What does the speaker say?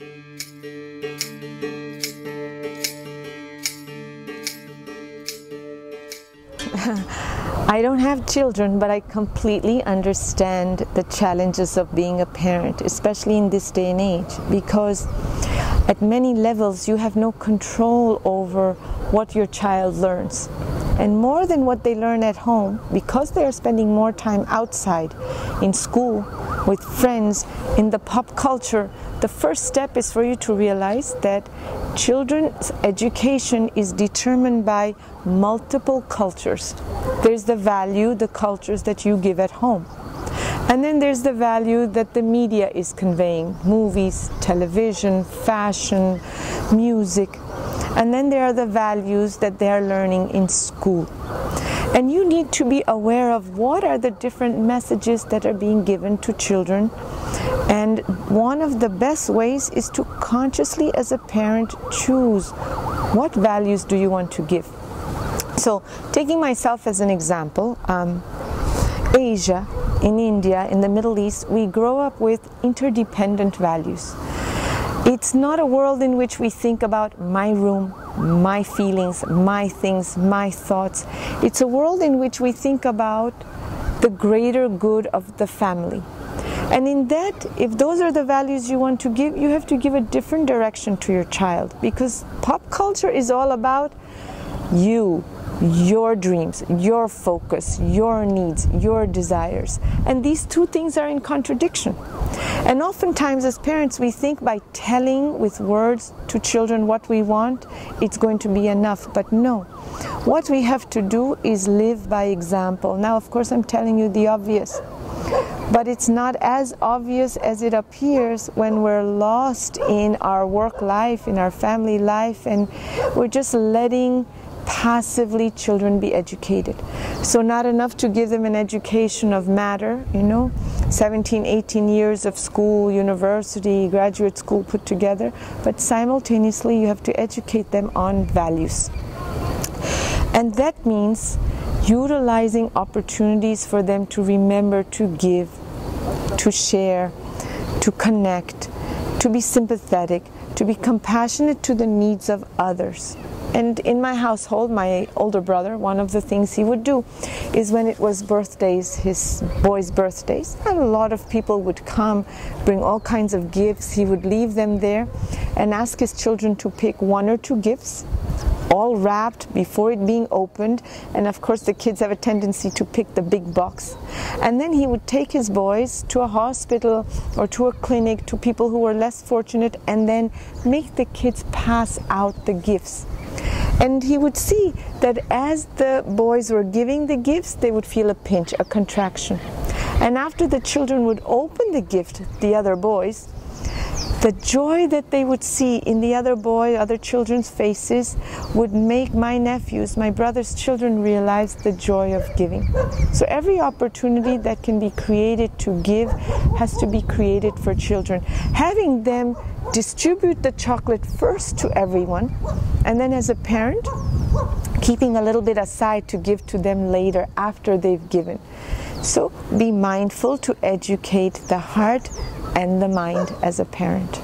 I don't have children, but I completely understand the challenges of being a parent, especially in this day and age, because at many levels you have no control over what your child learns. And more than what they learn at home, because they are spending more time outside, in school, with friends, in the pop culture, the first step is for you to realize that children's education is determined by multiple cultures. There's the value, the cultures that you give at home. And then there's the value that the media is conveying, movies, television, fashion, music. And then there are the values that they are learning in school. And you need to be aware of what are the different messages that are being given to children. And one of the best ways is to consciously, as a parent, choose what values do you want to give. So, taking myself as an example, Asia, in India, in the Middle East, we grow up with interdependent values. It's not a world in which we think about my room, my feelings, my things, my thoughts. It's a world in which we think about the greater good of the family. And in that, if those are the values you want to give, you have to give a different direction to your child, because pop culture is all about you, your dreams, your focus, your needs, your desires. And these two things are in contradiction. And oftentimes as parents we think by telling with words to children what we want, it's going to be enough. But no, what we have to do is live by example. Now of course I'm telling you the obvious, but it's not as obvious as it appears when we're lost in our work life, in our family life, and we're just letting passively children be educated. So not enough to give them an education of matter, 17, 18 years of school, university, graduate school put together, but simultaneously you have to educate them on values. And that means utilizing opportunities for them to remember to give, to share, to connect, to be sympathetic, to be compassionate to the needs of others. And in my household, my older brother, one of the things he would do is when it was birthdays, his boys' birthdays, and a lot of people would come, bring all kinds of gifts. He would leave them there and ask his children to pick one or two gifts, all wrapped before it being opened. And of course the kids have a tendency to pick the big box. And then he would take his boys to a hospital or to a clinic, to people who were less fortunate, and then make the kids pass out the gifts. And he would see that as the boys were giving the gifts, they would feel a pinch, a contraction. And after the children would open the gift, the other boys, the joy that they would see in the other children's faces would make my nephews, my brother's children, realize the joy of giving. So every opportunity that can be created to give has to be created for children. Having them distribute the chocolate first to everyone, and then as a parent, keeping a little bit aside to give to them later after they've given. So be mindful to educate the heart and the mind as a parent.